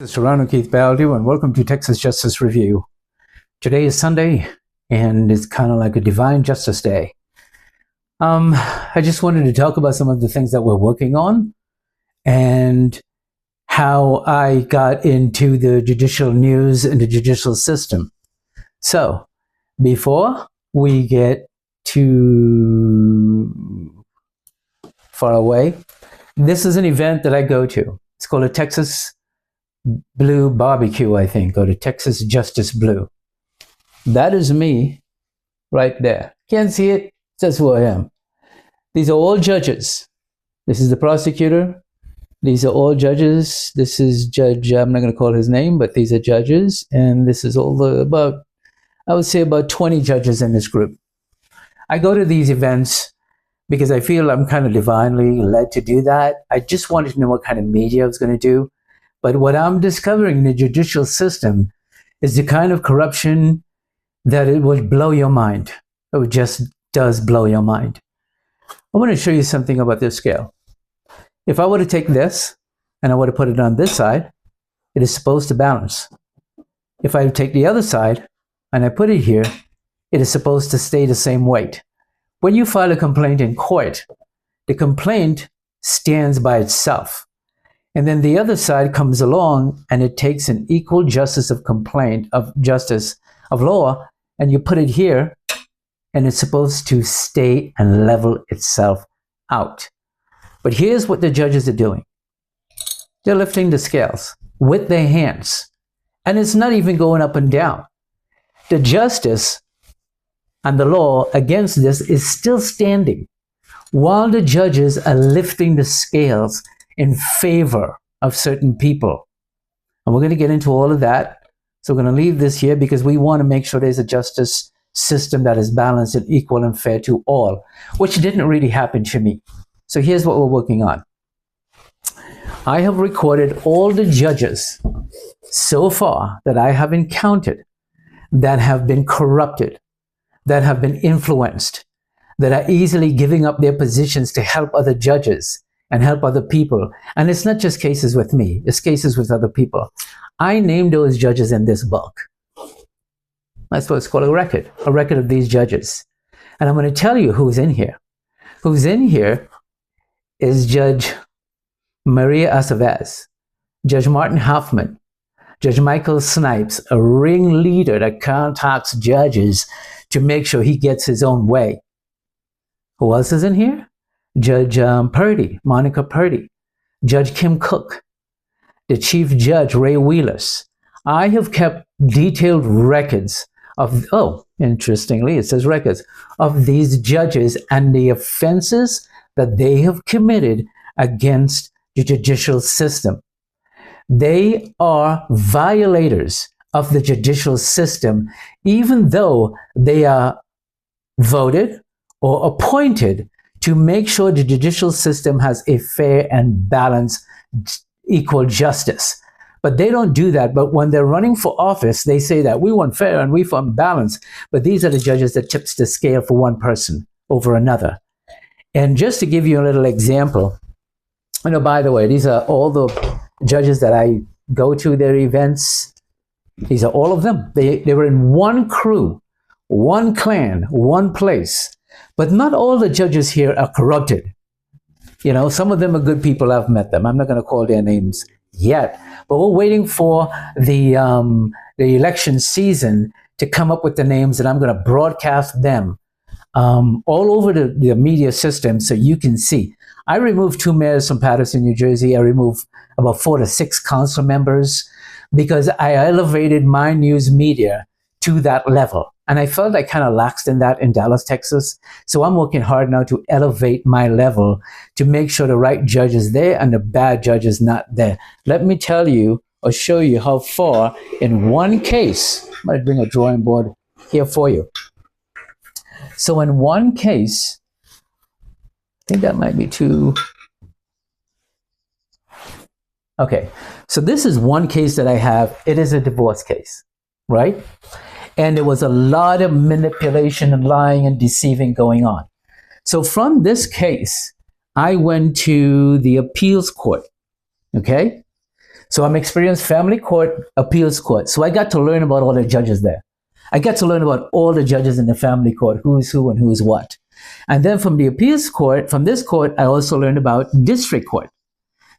This is Serrano Keith Baldew, and welcome to Texas Justice Review. Today is Sunday, and it's kind of like a divine justice day. I just wanted to talk about some of the things that we're working on and how I got into the judicial news and the judicial system. So, before we get too far away, this is an event that I go to. It's called a Texas Blue Barbecue, I think, or the Texas Justice Blue. That is me right there. Can't see it? That's who I am. These are all judges. This is the prosecutor. These are all judges. This is Judge, I'm not going to call his name, but these are judges. And this is all about 20 judges in this group. I go to these events because I feel I'm kind of divinely led to do that. I just wanted to know what kind of media I was going to do. But what I'm discovering in the judicial system is the kind of corruption that it would blow your mind. It just does blow your mind. I want to show you something about this scale. If I were to take this and I were to put it on this side, it is supposed to balance. If I take the other side and I put it here, it is supposed to stay the same weight. When you file a complaint in court, the complaint stands by itself. And then the other side comes along and it takes an equal justice of complaint, of justice of law, and you put it here, and it's supposed to stay and level itself out. But here's what the judges are doing. They're lifting the scales with their hands, and it's not even going up and down. The justice and the law against this is still standing, while the judges are lifting the scales in favor of certain people. And we're going to get into all of that. So we're going to leave this here because we want to make sure there's a justice system that is balanced and equal and fair to all, which didn't really happen to me. So here's what we're working on. I have recorded all the judges so far that I have encountered that have been corrupted, that have been influenced, that are easily giving up their positions to help other judges and help other people. And it's not just cases with me, it's cases with other people. I named those judges in this book. That's what it's called, a record of these judges. And I'm going to tell you who's in here. Who's in here is Judge Maria Aceves, Judge Martin Hoffman, Judge Michael Snipes, a ringleader that contacts judges to make sure he gets his own way. Who else is in here? Judge Purdy, Monica Purdy, Judge Kim Cook, the Chief Judge Ray Wheelers. I have kept detailed records of, interestingly, it says records of these judges and the offenses that they have committed against the judicial system. They are violators of the judicial system, even though they are voted or appointed to make sure the judicial system has a fair and balanced, equal justice. But they don't do that. But when they're running for office, they say that we want fair and we want balance. But these are the judges that tips the scale for one person over another. And just to give you a little example, by the way, these are all the judges that I go to their events. These are all of them. They were in one crew, one clan, one place. But not all the judges here are corrupted. Some of them are good people. I've met them. I'm not going to call their names yet. But we're waiting for the election season to come up with the names, and I'm going to broadcast them all over the media system so you can see. I removed 2 mayors from Paterson, New Jersey. I removed about 4 to 6 council members because I elevated my news media to that level. And I felt I kind of laxed in that in Dallas, Texas. So I'm working hard now to elevate my level to make sure the right judge is there and the bad judge is not there. Let me tell you or show you how far in one case. I might bring a drawing board here for you. So in one case, I think that might be too. Okay, so this is one case that I have. It is a divorce case, right? And there was a lot of manipulation and lying and deceiving going on. So from this case, I went to the appeals court, okay? So I'm experienced family court, appeals court. So I got to learn about all the judges there. I got to learn about all the judges in the family court, who is who and who is what. And then from the appeals court, from this court, I also learned about district court.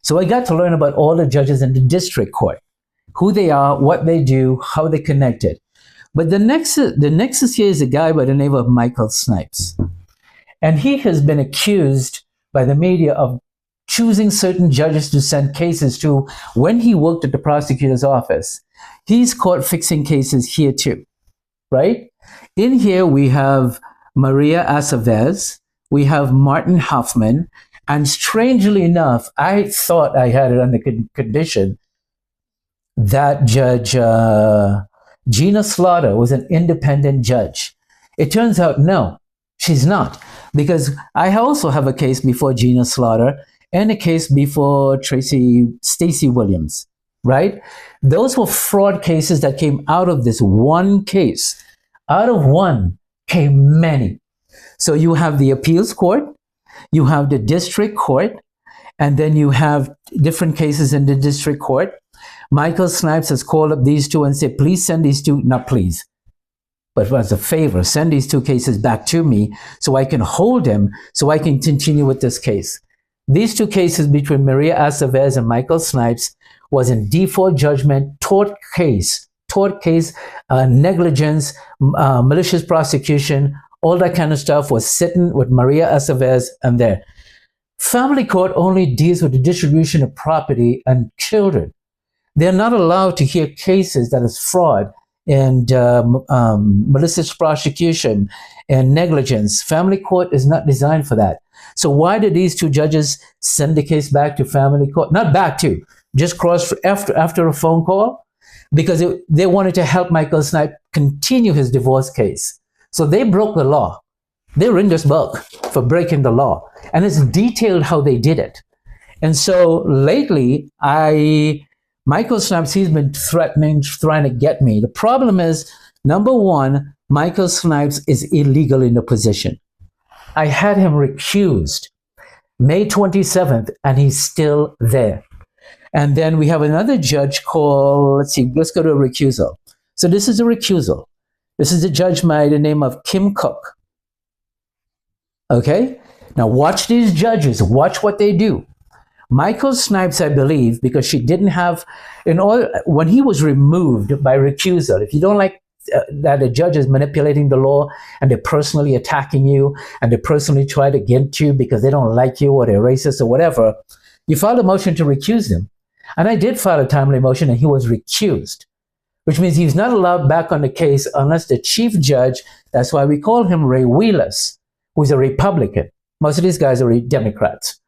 So I got to learn about all the judges in the district court, who they are, what they do, how they connected. But the nexus here is a guy by the name of Michael Snipes. And he has been accused by the media of choosing certain judges to send cases to when he worked at the prosecutor's office. He's caught fixing cases here too, right? In here we have Maria Aceves, we have Martin Hoffman, and strangely enough, I thought I had it under condition that Judge Gina Slaughter was an independent judge. It turns out, no, she's not, because I also have a case before Gina Slaughter and a case before Stacey Williams, right? Those were fraud cases that came out of this one case. Out of one came many. So you have the appeals court, you have the district court, and then you have different cases in the district court. Michael Snipes has called up these two and said, please send these two, not please, but as a favor, send these two cases back to me so I can hold them, so I can continue with this case. These two cases between Maria Aceves and Michael Snipes was in default judgment, tort case, negligence, malicious prosecution, all that kind of stuff was sitting with Maria Aceves and there. Family court only deals with the distribution of property and children. They're not allowed to hear cases that is fraud and malicious prosecution and negligence. Family court is not designed for that. So why did these two judges send the case back to family court? Not back to, just cross after a phone call, because they wanted to help Michael Snipes continue his divorce case. So they broke the law. They were in this book for breaking the law, and it's detailed how they did it. And so lately, Michael Snipes, he's been trying to get me. The problem is, number one, Michael Snipes is illegal in the position. I had him recused May 27th, and he's still there. And then we have another judge called, let's go to a recusal. So this is a recusal. This is a judge by the name of Kim Cook. Okay? Now watch these judges, watch what they do. Michael Snipes, I believe, because she didn't have, when he was removed by recusal, if you don't like that the judge is manipulating the law and they're personally attacking you and they personally try to get you because they don't like you or they're racist or whatever, you filed a motion to recuse him. And I did file a timely motion and he was recused, which means he's not allowed back on the case unless the chief judge, that's why we call him Ray Wheelers, who's a Republican. Most of these guys are Democrats.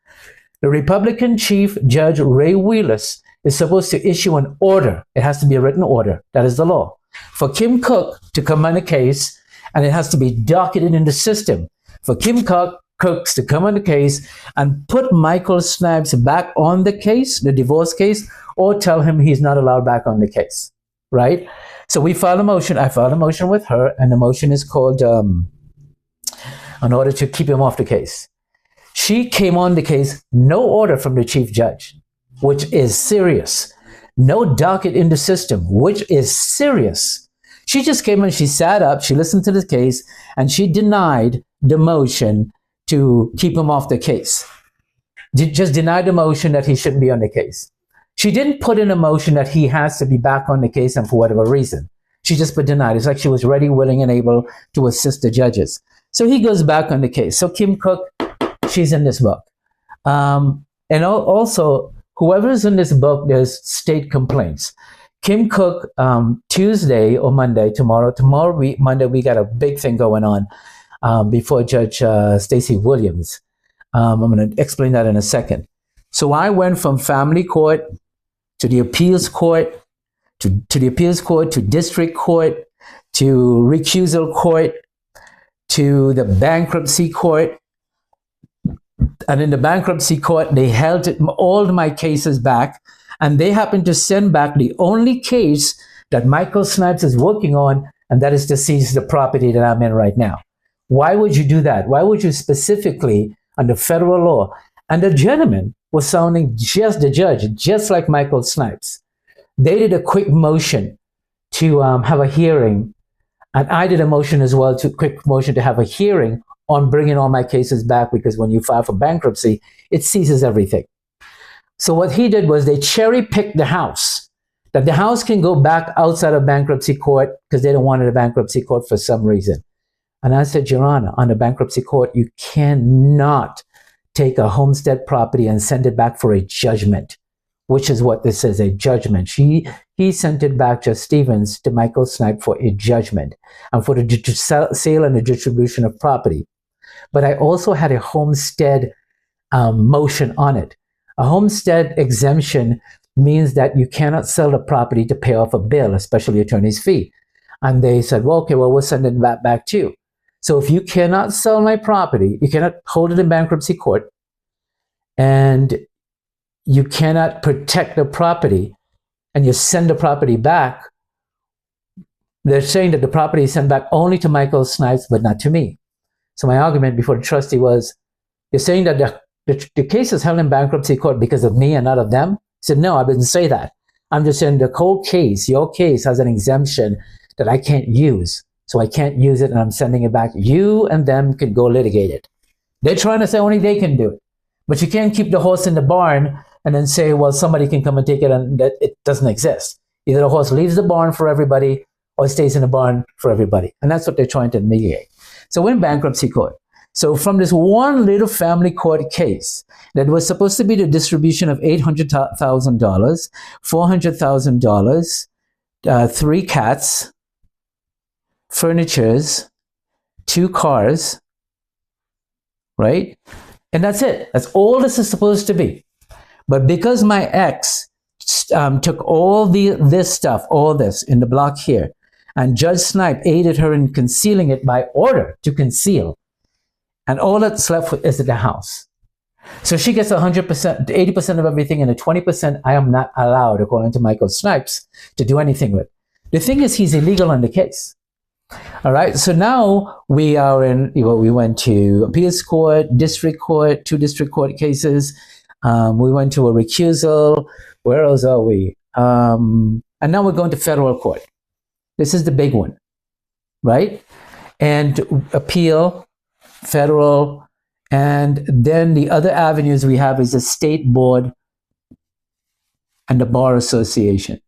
The Republican chief judge, Ray Wheelers, is supposed to issue an order. It has to be a written order. That is the law. For Kim Cook to come on the case, and it has to be docketed in the system. For Kim Cooks to come on the case and put Michael Snipes back on the case, the divorce case, or tell him he's not allowed back on the case, right? So we filed a motion. I filed a motion with her, and the motion is called in order to keep him off the case. She came on the case, no order from the chief judge, which is serious. No docket in the system, which is serious. She just came and she sat up, she listened to the case, and she denied the motion to keep him off the case. Just denied the motion that he shouldn't be on the case. She didn't put in a motion that he has to be back on the case and for whatever reason. She just put denied. It's like she was ready, willing, and able to assist the judges. So he goes back on the case. So Kim Cook, she's in this book. And also, whoever is in this book, there's state complaints. Kim Cook, Tuesday or Monday, Monday, we got a big thing going on before Judge Stacey Williams. I'm going to explain that in a second. So I went from family court to the appeals court, to the appeals court, to district court, to recusal court, to the bankruptcy court. And in the bankruptcy court, they held all my cases back, and they happened to send back the only case that Michael Snipes is working on, and that is to seize the property that I'm in right now. Why would you do that? Why would you specifically, under federal law, And the gentleman was sounding just the judge, just like Michael Snipes. They did a quick motion to have a hearing, and I did a motion as well, to quick motion to have a hearing on bringing all my cases back, because when you file for bankruptcy, it seizes everything. So what he did was they cherry picked the house, that the house can go back outside of bankruptcy court because they don't want it in bankruptcy court for some reason. And I said, Your Honor, on the bankruptcy court, you cannot take a homestead property and send it back for a judgment, which is what this is, a judgment. He sent it back, Judge Stevens, to Michael Snipe for a judgment and for the sale and the distribution of property. But I also had a homestead motion on it. A homestead exemption means that you cannot sell the property to pay off a bill, especially attorney's fee. And they said, well, okay, well, we'll send it back to you. So if you cannot sell my property, you cannot hold it in bankruptcy court, and you cannot protect the property, and you send the property back, they're saying that the property is sent back only to Michael Snipes, but not to me. So my argument before the trustee was, you're saying that the case is held in bankruptcy court because of me and not of them? He said, no, I didn't say that. I'm just saying the whole case, your case, has an exemption that I can't use. So I can't use it, and I'm sending it back. You and them can go litigate it. They're trying to say only they can do it. But you can't keep the horse in the barn and then say, well, somebody can come and take it, and that it doesn't exist. Either the horse leaves the barn for everybody or it stays in the barn for everybody. And that's what they're trying to mediate. So we're in bankruptcy court. So from this one little family court case that was supposed to be the distribution of $800,000, $400,000, 3 cats, furnitures, 2 cars, right? And that's it. That's all this is supposed to be. But because my ex took all this stuff, all this in the block here, and Judge Snipe aided her in concealing it by order to conceal, and all that's left is at the house. So she gets 100%, 80% of everything, and the 20% I am not allowed, according to Michael Snipes, to do anything with. The thing is, he's illegal on the case. All right, so now we are in, we went to appeals court, district court, 2 district court cases. We went to a recusal. Where else are we? And now we're going to federal court. This is the big one, right? And appeal, federal, and then the other avenues we have is the state board and the bar association.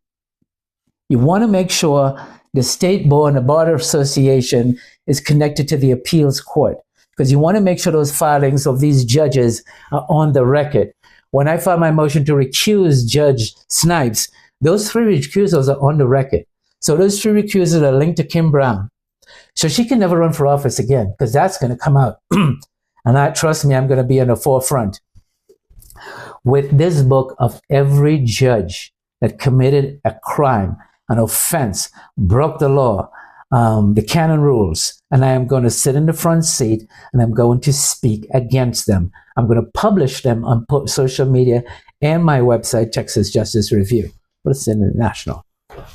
You want to make sure the state board and the bar association is connected to the appeals court, because you want to make sure those filings of these judges are on the record. When I filed my motion to recuse Judge Snipes, those 3 recusals are on the record. So those 3 recusals are linked to Kim Brown. So she can never run for office again, because that's going to come out. And trust me, I'm going to be in the forefront with this book of every judge that committed a crime, an offense, broke the law, the canon rules, and I am going to sit in the front seat and I'm going to speak against them. I'm going to publish them on social media and my website, Texas Justice Review. But it's international.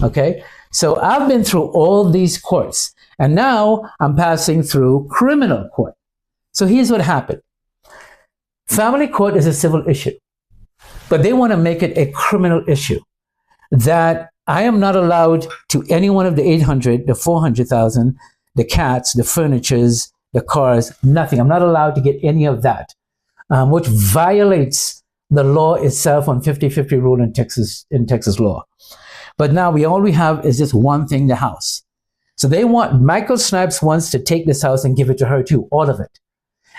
Okay? So I've been through all these courts, and now I'm passing through criminal court. So here's what happened. Family court is a civil issue, but they want to make it a criminal issue, that I am not allowed to any one of the 800, the 400,000, the cats, the furnitures, the cars, nothing. I'm not allowed to get any of that, which violates the law itself on 50-50 rule in Texas law. But now all we have is this one thing, the house. So Michael Snipes wants to take this house and give it to her too, all of it.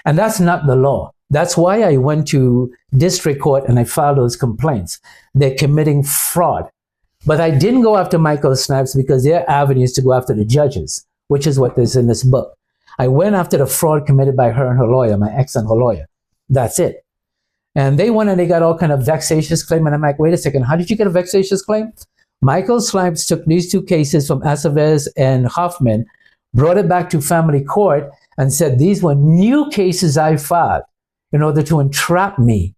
And that's not the law. That's why I went to district court and I filed those complaints. They're committing fraud. But I didn't go after Michael Snipes because there are avenues to go after the judges, which is what is in this book. I went after the fraud committed by her and her lawyer, my ex and her lawyer. That's it. And they went and they got all kind of vexatious claim. And I'm like, wait a second, how did you get a vexatious claim? Michael Snipes took these 2 cases from Aceves and Hoffman, brought it back to family court, and said these were new cases I filed in order to entrap me,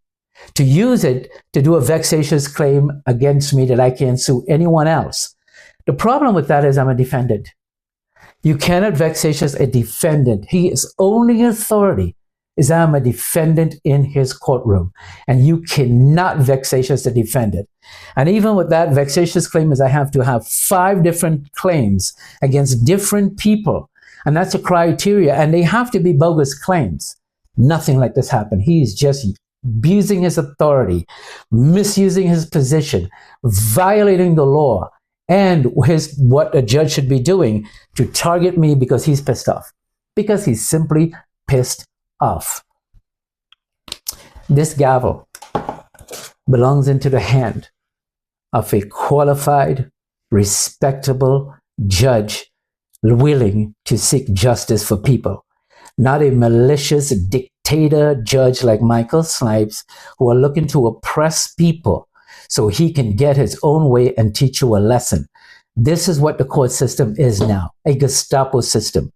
to use it to do a vexatious claim against me that I can't sue anyone else. The problem with that is I'm a defendant. You cannot vexatious a defendant. His only authority is I'm a defendant in his courtroom, and you cannot vexatious the defendant. And even with that vexatious claim is I have to have 5 different claims against different people. And that's a criteria, and they have to be bogus claims. Nothing like this happened. He's just abusing his authority, misusing his position, violating the law, and what a judge should be doing to target me because he's pissed off. Because he's simply pissed off. This gavel belongs into the hand of a qualified, respectable judge willing to seek justice for people, not a malicious dictator judge like Michael Snipes who are looking to oppress people so he can get his own way and teach you a lesson. This is what the court system is now, a Gestapo system.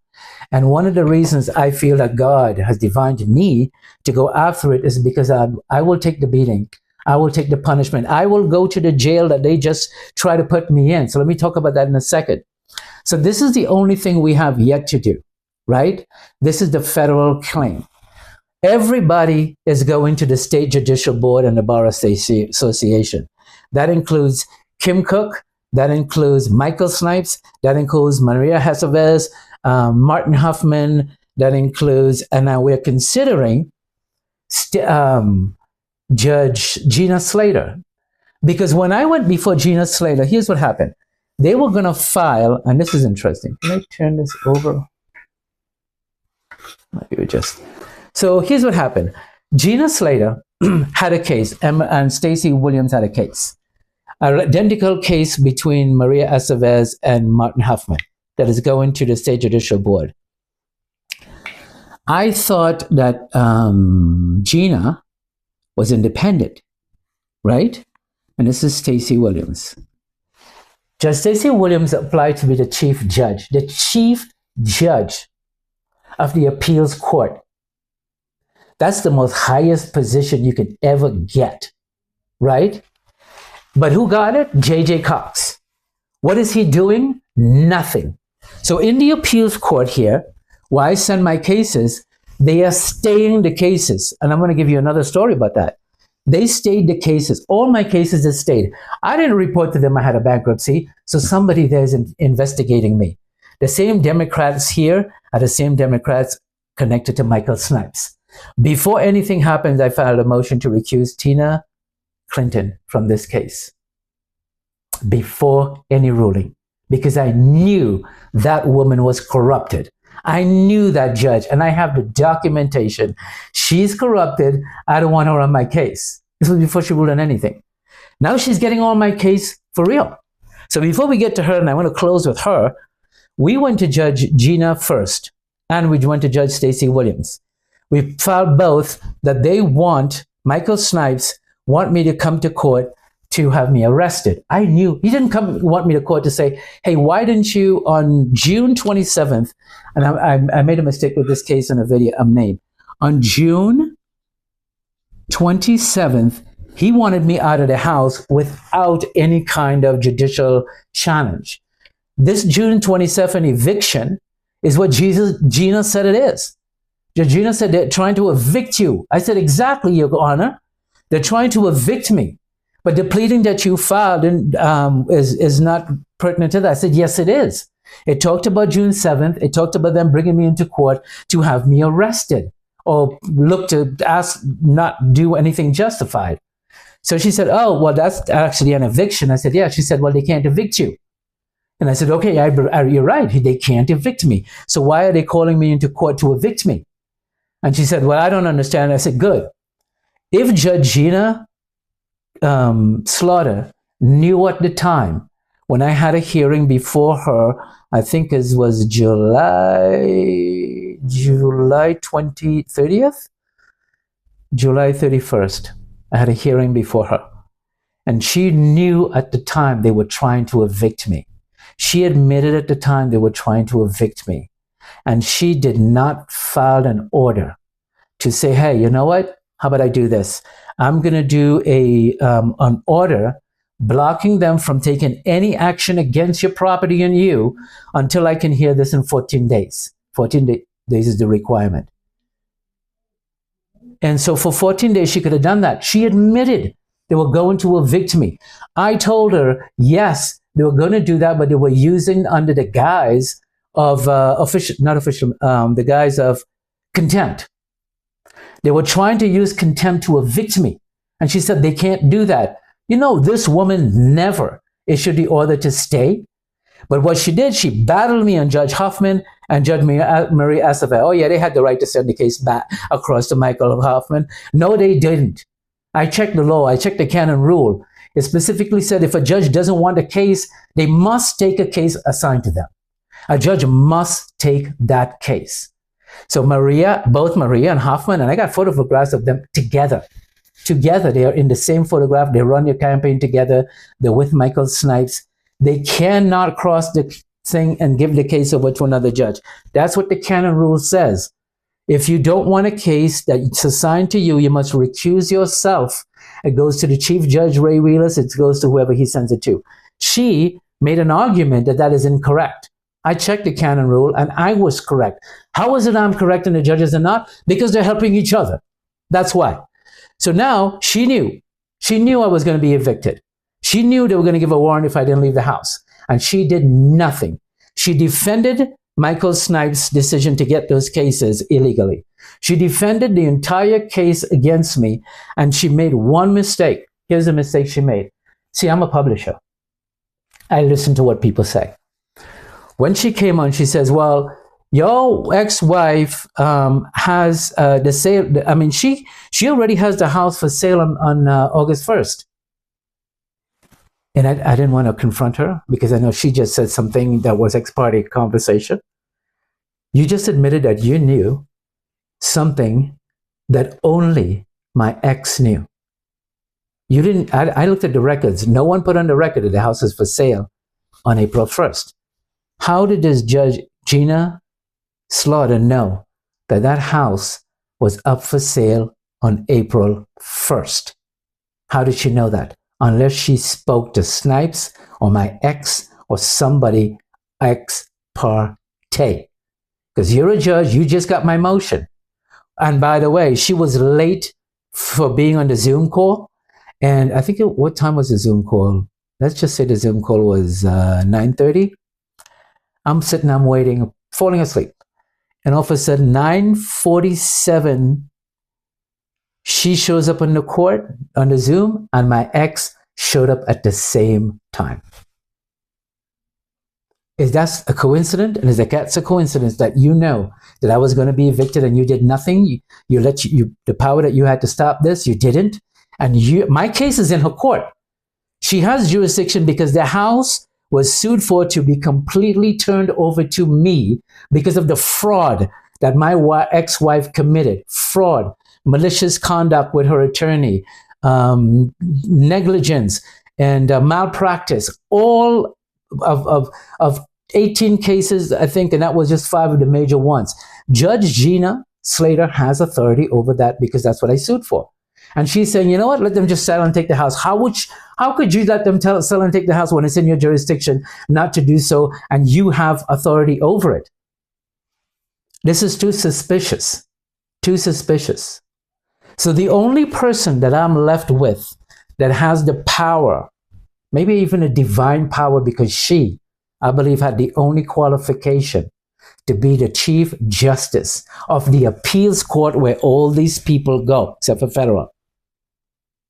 And one of the reasons I feel that God has divined me to go after it is because I will take the beating. I will take the punishment. I will go to the jail that they just try to put me in. So let me talk about that in a second. So this is the only thing we have yet to do, right? This is the federal claim. Everybody is going to the State Judicial Board and the Bar Association. That includes Kim Cook. That includes Michael Snipes. That includes Maria Hesevez, Martin Huffman. That includes, and now we're considering Judge Gina Slater. Because when I went before Gina Slater, here's what happened. They were going to file, and this is interesting. Can I turn this over? Maybe just. So here's what happened. Gina Slater had a case, and Stacey Williams had a case. An identical case between Maria Estevez and Martin Huffman that is going to the State Judicial Board. I thought that Gina was independent, right? And this is Stacey Williams. Judge Stacey Williams applied to be the chief judge of the appeals court. That's the most highest position you could ever get, right? But who got it? J.J. Cox. What is he doing? Nothing. So in the appeals court here, where I send my cases, they are staying the cases. And I'm going to give you another story about that. They stayed the cases. All my cases have stayed. I didn't report to them I had a bankruptcy, so somebody there is investigating me. The same Democrats here are the same Democrats connected to Michael Snipes. Before anything happens, I filed a motion to recuse Tina Clinton from this case. Before any ruling. Because I knew that woman was corrupted. I knew that judge, and I have the documentation. She's corrupted. I don't want her on my case. This was before she ruled on anything. Now she's getting on my case for real. So before we get to her, and I want to close with her, we went to Judge Gina first, and we went to Judge Stacey Williams. We filed both that they want, Michael Snipes want me to come to court to have me arrested. I knew he didn't want me to court to say, hey, why didn't you on June 27th, and I made a mistake with this case in a video name. On June 27th, he wanted me out of the house without any kind of judicial challenge. This June 27th eviction is what Gina said it is. Gina said they're trying to evict you. I said, exactly, Your Honor. They're trying to evict me. But the pleading that you filed is not pertinent to that. I said, yes, it is. It talked about June 7th. It talked about them bringing me into court to have me arrested or look to not do anything justified. So she said, oh, well, that's actually an eviction. I said, yeah. She said, well, they can't evict you. And I said, okay, you're right. They can't evict me. So why are they calling me into court to evict me? And she said, well, I don't understand. I said, good. If Judge Gina Slaughter knew at the time when I had a hearing before her, I think it was July 30th? July 31st. I had a hearing before her. And she knew at the time they were trying to evict me. She admitted at the time they were trying to evict me. And she did not file an order to say, hey, you know what? How about I do this? I'm going to do an order blocking them from taking any action against your property and you until I can hear this in 14 days. 14 days is the requirement. And so for 14 days, she could have done that. She admitted they were going to evict me. I told her, yes, they were going to do that, but they were using under the guise of the guise of contempt. They were trying to use contempt to evict me. And she said, they can't do that. You know, this woman never issued the order to stay. But what she did, she battled me on Judge Hoffman and Judge Marie Acevedo. Oh, yeah, they had the right to send the case back across to Michael Hoffman. No, they didn't. I checked the law. I checked the canon rule. It specifically said if a judge doesn't want a case, they must take a case assigned to them. A judge must take that case. So both Maria and Hoffman, and I got photographs of them together. Together, they are in the same photograph. They run their campaign together. They're with Michael Snipes. They cannot cross the thing and give the case over to another judge. That's what the canon rule says. If you don't want a case that's assigned to you, you must recuse yourself. It goes to the Chief Judge Ray Wheelis. It goes to whoever he sends it to. She made an argument that that is incorrect. I checked the canon rule and I was correct. How is it I'm correct and the judges are not? Because they're helping each other. That's why. So now she knew. She knew I was going to be evicted. She knew they were going to give a warrant if I didn't leave the house. And she did nothing. She defended Michael Snipes' decision to get those cases illegally. She defended the entire case against me, and she made one mistake. Here's the mistake she made. See, I'm a publisher. I listen to what people say. When she came on, she says, well, your ex-wife has the sale. I mean, she already has the house for sale on August 1st. And I didn't want to confront her because I know she just said something that was ex-parte conversation. You just admitted that you knew something that only my ex knew. You didn't. I looked at the records. No one put on the record that the house is for sale on April 1st. How did this Judge Gina Slaughter know that that house was up for sale on April 1st? How did she know that? Unless she spoke to Snipes or my ex or somebody ex parte. Because you're a judge, you just got my motion. And by the way, she was late for being on the Zoom call. And I think, what time was the Zoom call? Let's just say the Zoom call was 9:30. I'm sitting, I'm waiting, falling asleep. And all of a sudden, 9:47, she shows up in the court on the Zoom, and my ex showed up at the same time. Is that a coincidence? And is that's a coincidence that you know that I was going to be evicted and you did nothing? You let the power that you had to stop this, you didn't. And my case is in her court. She has jurisdiction because the house was sued for to be completely turned over to me because of the fraud that my ex-wife committed. Fraud, malicious conduct with her attorney, negligence, and malpractice. All of 18 cases, I think, and that was just 5 of the major ones. Judge Gina Slater has authority over that because that's what I sued for. And she's saying, you know what, let them just sell and take the house. How could you let them sell and take the house when it's in your jurisdiction not to do so and you have authority over it? This is too suspicious. Too suspicious. So the only person that I'm left with that has the power, maybe even a divine power, because she, I believe, had the only qualification to be the Chief Justice of the appeals court where all these people go, except for federal,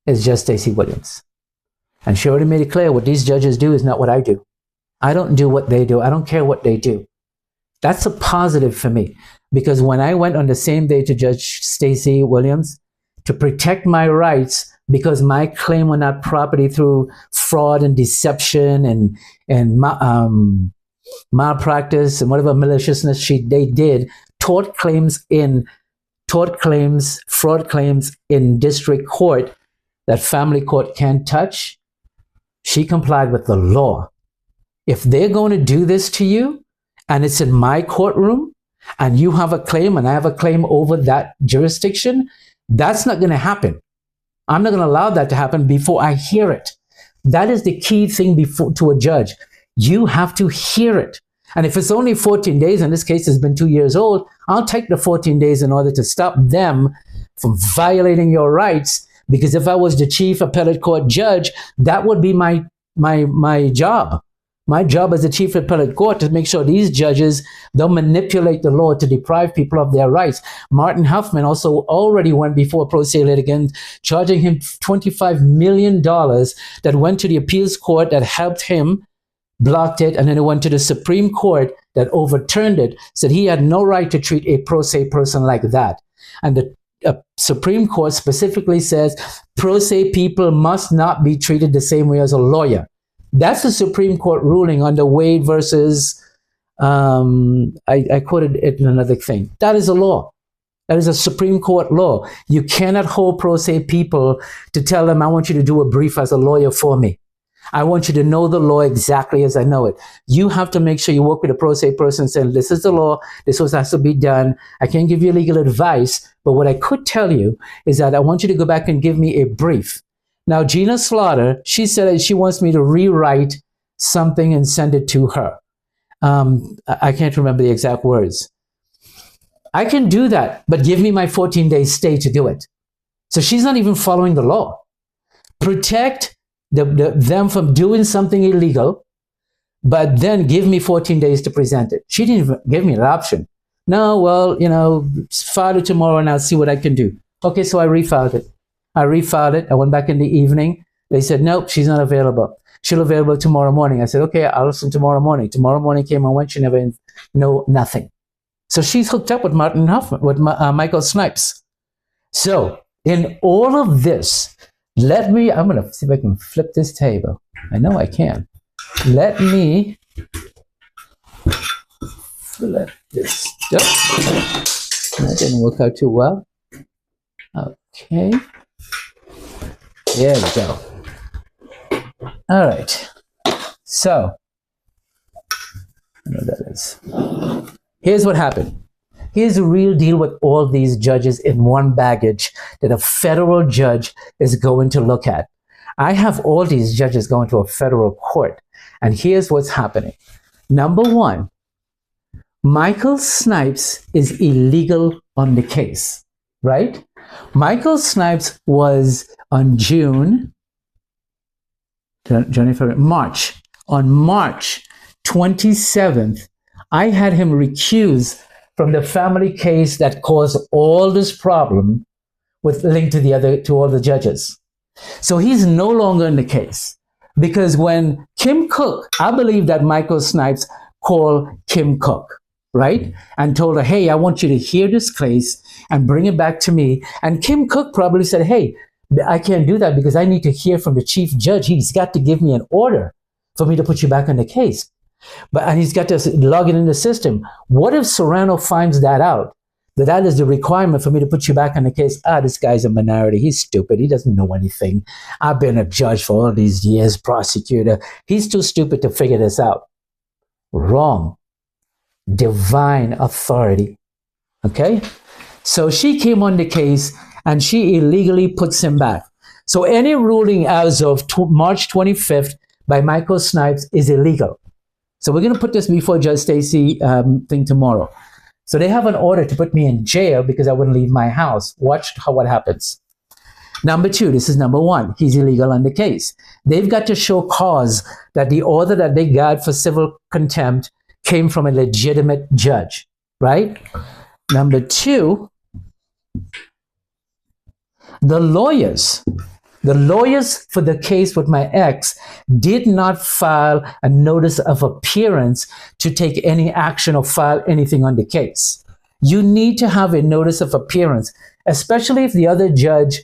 is just Stacey Williams. And she already made it clear what these judges do is not what I do. I don't do what they do. I don't care what they do. That's a positive for me, because when I went on the same day to Judge Stacey Williams to protect my rights, because my claim were not property through fraud and deception and malpractice and whatever maliciousness they did, fraud claims in district court that family court can't touch. She complied with the law. If they're going to do this to you and it's in my courtroom and you have a claim and I have a claim over that jurisdiction, that's not going to happen. I'm not going to allow that to happen before I hear it. That is the key thing to a judge. You have to hear it. And if it's only 14 days, and this case has been 2 years old, I'll take the 14 days in order to stop them from violating your rights. Because if I was the chief appellate court judge, that would be my job. My job as the chief appellate court to make sure these judges don't manipulate the law to deprive people of their rights. Martin Huffman also already went before a pro se litigant, charging him $25 million that went to the appeals court that helped him, blocked it, and then it went to the Supreme Court that overturned it, said he had no right to treat a pro se person like that. And the Supreme Court specifically says pro se people must not be treated the same way as a lawyer. That's the Supreme Court ruling under Wade versus, I quoted it in another thing. That is a law. That is a Supreme Court law. You cannot hold pro se people to tell them, I want you to do a brief as a lawyer for me. I want you to know the law exactly as I know it. You have to make sure you work with a pro se person saying, this is the law, this was has to be done. I can't give you legal advice, but what I could tell you is that I want you to go back and give me a brief. Now, Gina Slaughter, she said that she wants me to rewrite something and send it to her. I can't remember the exact words. I can do that, but give me my 14-day stay to do it. So she's not even following the law. Protect them from doing something illegal, but then give me 14 days to present it. She didn't even give me an option. No, well, file it tomorrow and I'll see what I can do. Okay, so I refiled it. I went back in the evening. They said, nope, she's not available. She'll be available tomorrow morning. I said, okay, I'll listen tomorrow morning. Tomorrow morning came and went. She never know nothing. So she's hooked up with Martin Huffman, with Michael Snipes. So in all of this, I'm going to see if I can flip this table. I know I can. Let me flip this stuff. That didn't work out too well. Okay. There we go. All right. So, I know that is. Here's what happened. Here's the real deal with all these judges in one baggage that a federal judge is going to look at. I have all these judges going to a federal court, and here's what's happening. Number one, Michael Snipes is illegal on the case, right? Michael Snipes was on March 27th, I had him recused from the family case that caused all this problem with linked to all the judges. So he's no longer in the case, because when Kim Cook, I believe that Michael Snipes called Kim Cook, right? And told her, hey, I want you to hear this case and bring it back to me. And Kim Cook probably said, hey, I can't do that because I need to hear from the chief judge. He's got to give me an order for me to put you back on the case. And he's got to log it in the system. What if Serrano finds that out? That is the requirement for me to put you back on the case. This guy's a minority. He's stupid. He doesn't know anything. I've been a judge for all these years, prosecutor. He's too stupid to figure this out. Wrong. Divine authority. Okay? So she came on the case and she illegally puts him back. So any ruling as of March 25th by Michael Snipes is illegal. So we're going to put this before Judge Stacy thing tomorrow. So they have an order to put me in jail because I wouldn't leave my house. Watch what happens. Number two, this is number one. He's illegal on the case. They've got to show cause that the order that they got for civil contempt came from a legitimate judge, right? Number two, the lawyers for the case with my ex did not file a notice of appearance to take any action or file anything on the case. You need to have a notice of appearance, especially if the other judge,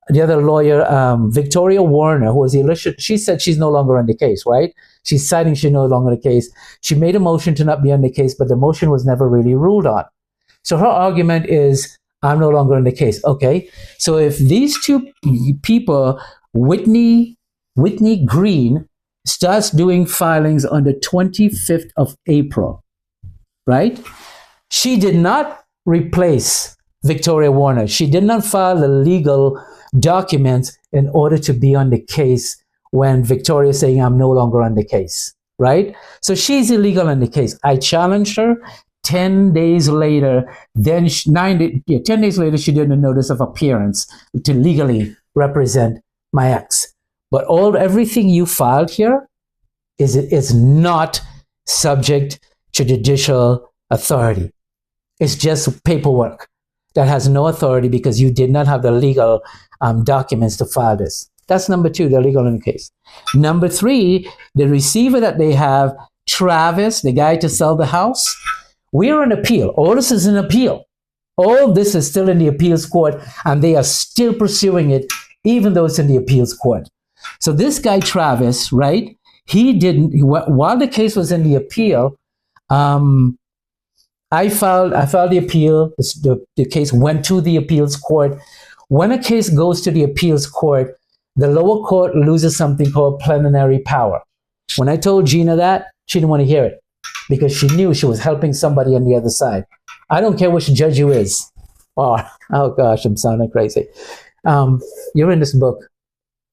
the other lawyer, Victoria Warner, who was the she said she's no longer on the case, right? She's citing she's no longer on the case. She made a motion to not be on the case, but the motion was never really ruled on. So her argument is, I'm no longer in the case. Okay, so if these two people, Whitney Green, starts doing filings on the 25th of April, right? She did not replace Victoria Warner. She did not file the legal documents in order to be on the case when Victoria is saying, I'm no longer on the case, right? So she's illegal on the case. I challenged her 10 days later, then 10 days later, she did a notice of appearance to legally represent my ex. But everything you filed here is not subject to judicial authority. It's just paperwork that has no authority because you did not have the legal documents to file this. That's number two, the legal in the case. Number three, the receiver that they have, Travis, the guy to sell the house, we're in appeal. All this is an appeal. All this is still in the appeals court, and they are still pursuing it, even though it's in the appeals court. So this guy, Travis, right, he didn't, while the case was in the appeal, I filed the appeal. The case went to the appeals court. When a case goes to the appeals court, the lower court loses something called plenary power. When I told Gina that, she didn't want to hear it because she knew she was helping somebody on the other side. I don't care which judge you is. Oh gosh, I'm sounding crazy. You're in this book.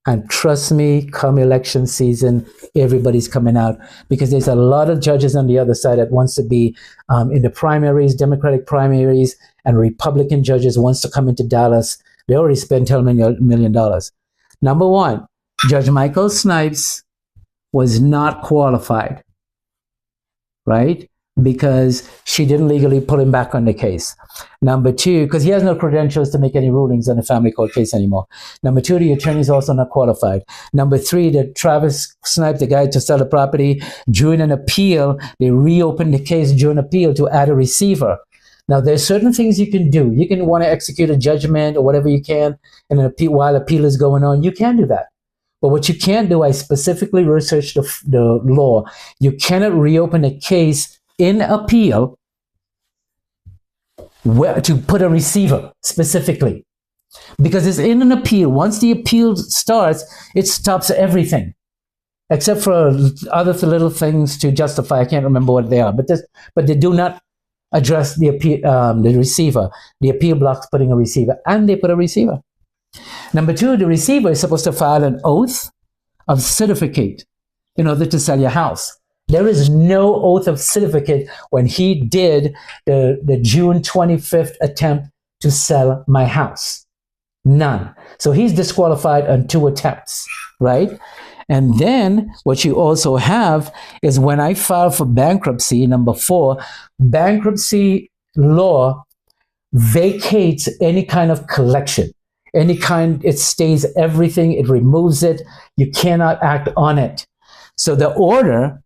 And trust me, come election season, everybody's coming out because there's a lot of judges on the other side that wants to be in the primaries, Democratic primaries, and Republican judges wants to come into Dallas. They already spent $10 million. Number one, Judge Michael Snipes was not qualified, right? Because she didn't legally pull him back on the case. Number two, because he has no credentials to make any rulings on the family court case anymore. Number two, the attorney is also not qualified. Number three, that Travis Snipes, the guy to sell the property, during an appeal, they reopened the case during appeal to add a receiver. Now, there's certain things you can do. You can want to execute a judgment or whatever you can, and while appeal is going on, you can do that. But what you can't do, I specifically researched the law. You cannot reopen a case in appeal to put a receiver specifically, because it's in an appeal. Once the appeal starts, it stops everything except for other little things to justify. I can't remember what they are, but they do not address the appeal, the receiver. The appeal blocks putting a receiver, and they put a receiver. Number two, the receiver is supposed to file an oath of certificate in order to sell your house. There is no oath of certificate when he did the June 25th attempt to sell my house. None. So he's disqualified on 2 attempts, right? And then what you also have is when I filed for bankruptcy, number 4, bankruptcy law vacates any kind of collection. It stays everything, it removes it. You cannot act on it. So the order,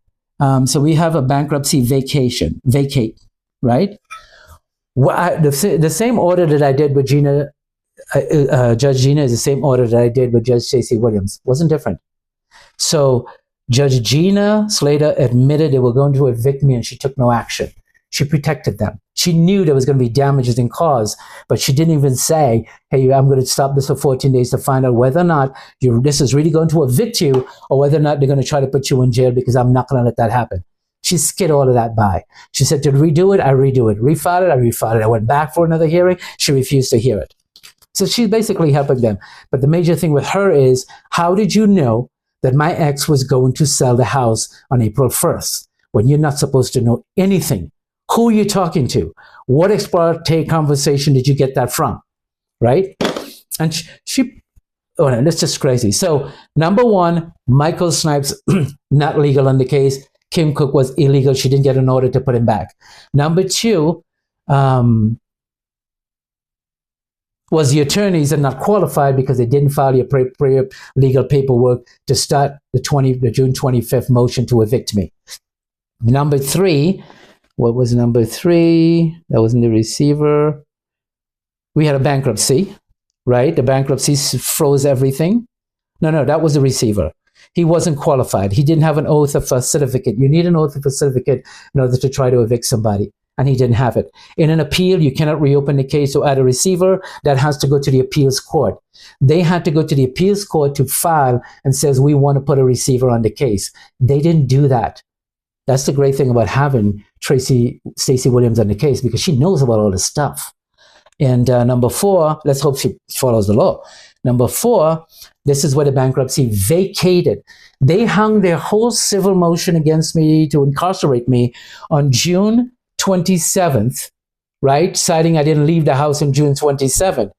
so we have a bankruptcy vacate, right? The same order that I did with Gina, Judge Gina, is the same order that I did with Judge Stacey Williams. Wasn't different. So Judge Gina Slater admitted they were going to evict me, and she took no action. She protected them. She knew there was going to be damages in cause, but she didn't even say, hey, I'm going to stop this for 14 days to find out whether or not this is really going to evict you, or whether or not they're going to try to put you in jail, because I'm not going to let that happen. She skid all of that by. She said to redo it, I redo it. Refile it, I refile it. I went back for another hearing. She refused to hear it. So she's basically helping them. But the major thing with her is, how did you know that my ex was going to sell the house on April 1st when you're not supposed to know anything? Who are you talking to? What exploratory conversation did you get that from? Right? And oh no, that's just crazy. So number 1, Michael Snipes, not legal on the case. Kim Cook was illegal. She didn't get an order to put him back. Number 2, was the attorneys are not qualified because they didn't file the legal paperwork to start the June 25th motion to evict me. Number 3, what was number 3? That was in the receiver. We had a bankruptcy, right? The bankruptcy froze everything. No, that was the receiver. He wasn't qualified. He didn't have an oath of a certificate. You need an oath of a certificate in order to try to evict somebody, and he didn't have it. In an appeal, you cannot reopen the case or add a receiver. That has to go to the appeals court. They had to go to the appeals court to file and says, we want to put a receiver on the case. They didn't do that. That's the great thing about having Stacey Williams on the case, because she knows about all this stuff. And number 4, let's hope she follows the law. Number 4, this is where the bankruptcy vacated. They hung their whole civil motion against me to incarcerate me on June 27th, right? Citing I didn't leave the house on June 27th.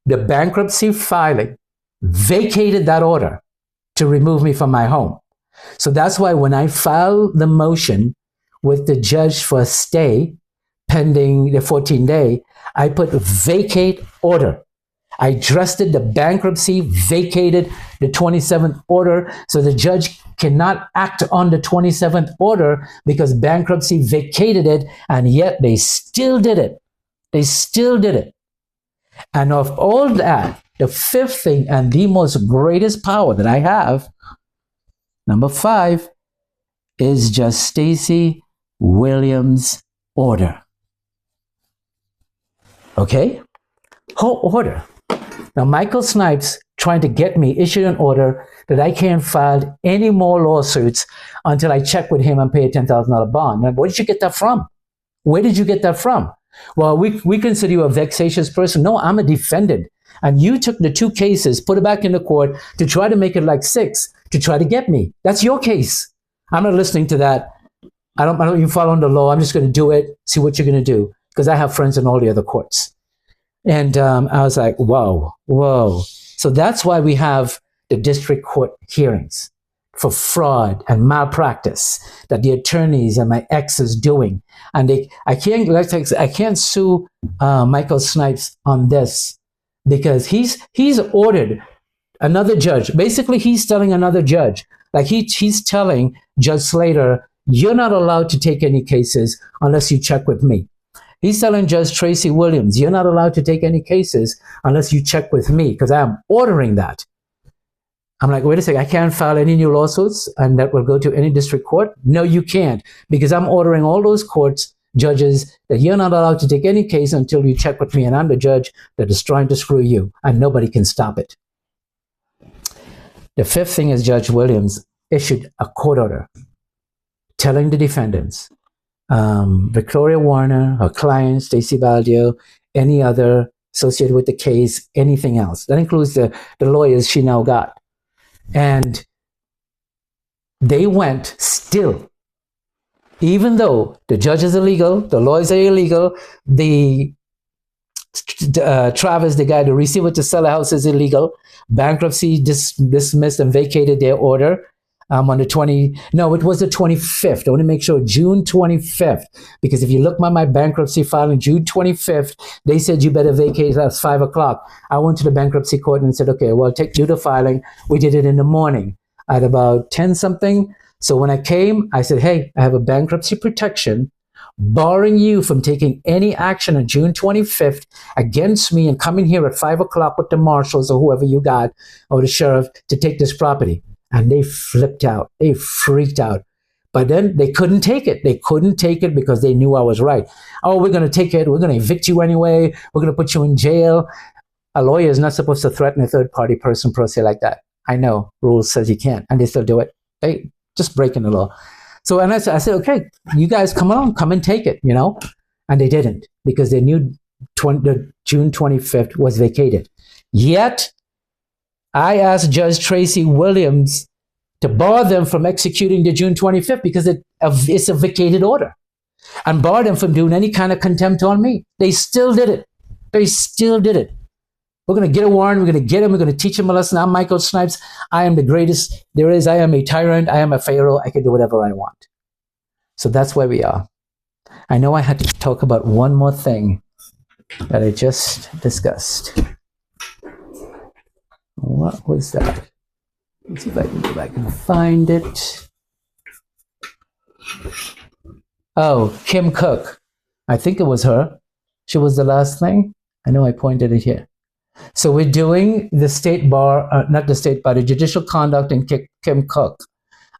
The bankruptcy filing vacated that order to remove me from my home. So that's why when I filed the motion with the judge for a stay pending the 14-day, I put vacate order. I trusted the bankruptcy, vacated the 27th order, so the judge cannot act on the 27th order because bankruptcy vacated it, and yet they still did it. They still did it. And of all that, the fifth thing and the most greatest power that I have, number 5, is Judge Stacey Williams' order. Okay? Her order. Now, Michael Snipes trying to get me issued an order that I can't file any more lawsuits until I check with him and pay a $10,000 bond. Now, where did you get that from? Where did you get that from? Well, we consider you a vexatious person. No, I'm a defendant. And you took the 2 cases, put it back in the court to try to make it like 6, to try to get me. That's your case. I'm not listening to that. I don't even follow the law. I'm just going to do it, see what you're going to do, because I have friends in all the other courts. And I was like, whoa. So that's why we have the district court hearings for fraud and malpractice that the attorneys and my ex is doing. And I can't sue Michael Snipes on this because he's ordered another judge. Basically, he's telling another judge, like he's telling Judge Slater, you're not allowed to take any cases unless you check with me. He's telling Judge Tracy Williams, you're not allowed to take any cases unless you check with me, because I am ordering that. I'm like, wait a second, I can't file any new lawsuits and that will go to any district court? No, you can't, because I'm ordering all those courts, judges, that you're not allowed to take any case until you check with me, and I'm the judge that is trying to screw you, and nobody can stop it. The fifth thing is Judge Williams issued a court order telling the defendants, Victoria Warner, her client, Stacey Baldio, any other associated with the case, anything else. That includes the lawyers she now got. And they went still, even though the judge is illegal, the lawyers are illegal, the Travis, the guy, the receiver to sell a house is illegal, bankruptcy dismissed and vacated their order. On the it was the 25th. I want to make sure, June 25th, because if you look at my bankruptcy filing, June 25th, they said you better vacate at 5 o'clock. I went to the bankruptcy court and said, okay, well, do the filing. We did it in the morning at about 10 something. So when I came, I said, hey, I have a bankruptcy protection barring you from taking any action on June 25th against me and coming here at 5 o'clock with the marshals or whoever you got, or the sheriff, to take this property. And they flipped out. They freaked out. But then they couldn't take it. They couldn't take it because they knew I was right. Oh, we're going to take it. We're going to evict you anyway. We're going to put you in jail. A lawyer is not supposed to threaten a third-party person per se like that. I know. Rules says you can't. And they still do it. They just breaking the law. So and I said, okay, you guys come on, come and take it, And they didn't, because they knew the June 25th was vacated. Yet, I asked Judge Tracy Williams to bar them from executing the June 25th because it's a vacated order, and bar them from doing any kind of contempt on me. They still did it. They still did it. We're going to get a warrant. We're going to get him. We're going to teach him a lesson. I'm Michael Snipes. I am the greatest there is. I am a tyrant. I am a pharaoh. I can do whatever I want. So that's where we are. I know I had to talk about one more thing that I just discussed. What was that? Let's see if I can go back and find it. Oh, Kim Cook. I think it was her. She was the last thing. I know I pointed it here. So we're doing the state bar, not the state bar, the judicial conduct in Kim Cook,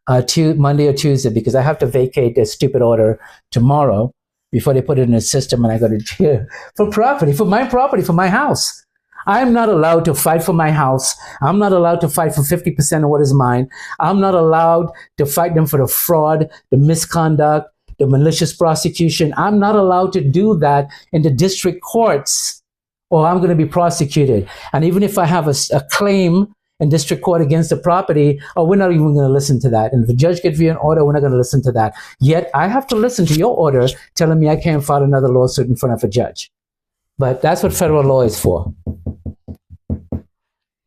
Monday or Tuesday, because I have to vacate this stupid order tomorrow before they put it in the system and I go to jail for property, for my house. I'm not allowed to fight for my house. I'm not allowed to fight for 50% of what is mine. I'm not allowed to fight them for the fraud, the misconduct, the malicious prosecution. I'm not allowed to do that in the district courts, or I'm going to be prosecuted. And even if I have a claim in district court against the property, oh, we're not even going to listen to that. And if the judge gives you an order, we're not going to listen to that. Yet I have to listen to your order telling me I can't file another lawsuit in front of a judge. But that's what federal law is for.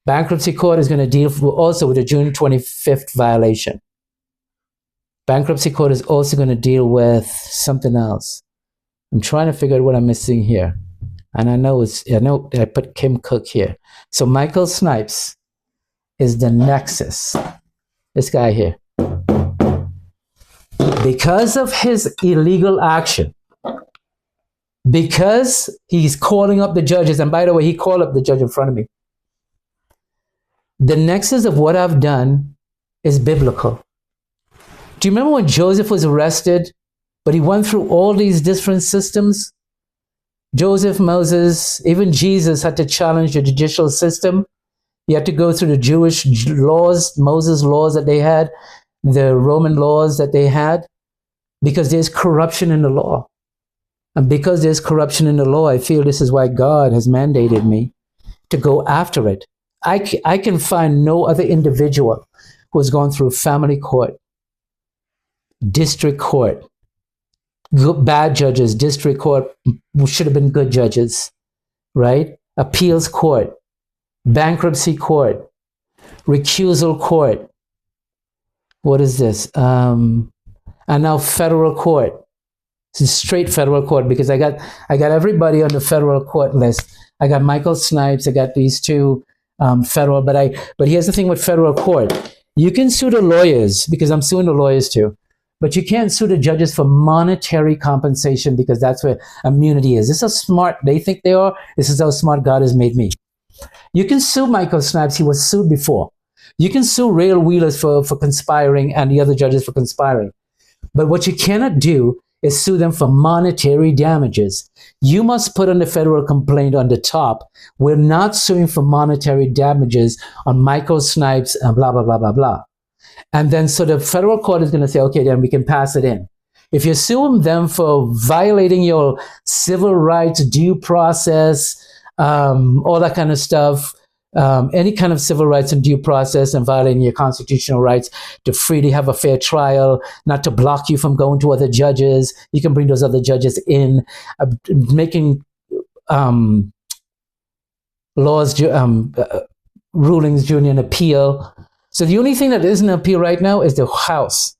Bankruptcy court is going to deal also with a June 25th violation. Bankruptcy court is also going to deal with something else. I'm trying to figure out what I'm missing here. And I know I put Kim Cook here. So Michael Snipes is the nexus. This guy here. Because of his illegal action, because he's calling up the judges, and by the way, he called up the judge in front of me. The nexus of what I've done is biblical. Do you remember when Joseph was arrested, but he went through all these different systems? Joseph, Moses, even Jesus had to challenge the judicial system. He had to go through the Jewish laws, Moses' laws that they had, the Roman laws that they had, because there's corruption in the law. And because there's corruption in the law, I feel this is why God has mandated me to go after it. I can find no other individual who has gone through family court, district court, bad judges, district court should have been good judges, right? Appeals court, bankruptcy court, recusal court. What is this? And now federal court. It's straight federal court because I got everybody on the federal court list. I got Michael Snipes. I got these two federal. But here's the thing with federal court: you can sue the lawyers because I'm suing the lawyers too. But you can't sue the judges for monetary compensation because that's where immunity is. This is how smart they think they are. This is how smart God has made me. You can sue Michael Snipes. He was sued before. You can sue Rail Wheelers for conspiring and the other judges for conspiring. But what you cannot do is sue them for monetary damages. You must put on the federal complaint on the top, we're not suing for monetary damages on Michael Snipes and blah, blah, blah, blah, blah. And then so the federal court is going to say, okay, then we can pass it in. If you're suing them for violating your civil rights, due process, all that kind of stuff, any kind of civil rights and due process and violating your constitutional rights to freely have a fair trial, not to block you from going to other judges. You can bring those other judges in, making laws, rulings during an appeal. So the only thing that isn't an appeal right now is the House.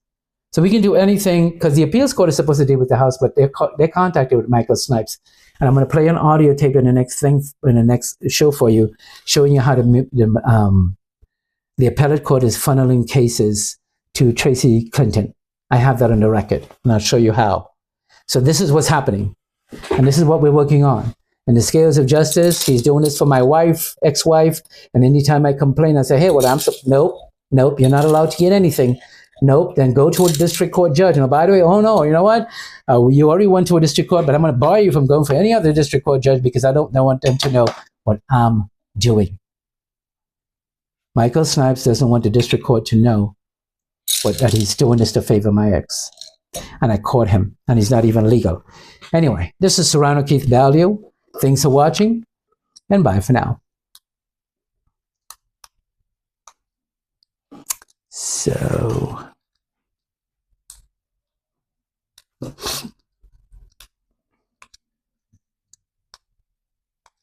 So we can do anything because the appeals court is supposed to deal with the House, but they're contacted with Michael Snipes. And I'm going to play an audio tape in the next show for you, showing you how the appellate court is funneling cases to Tracy Clinton. I have that on the record, and I'll show you how. So this is what's happening, and this is what we're working on. In the scales of justice, he's doing this for my wife, ex-wife, and anytime I complain, I say, hey, well, nope, you're not allowed to get anything. Nope, then go to a district court judge. And by the way, oh no, you know what? You already went to a district court, but I'm going to bar you from going for any other district court judge because I don't want them to know what I'm doing. Michael Snipes doesn't want the district court to know that he's doing this to favor my ex. And I caught him, and he's not even legal. Anyway, this is Serrano Keith Value. Thanks for watching, and bye for now. So...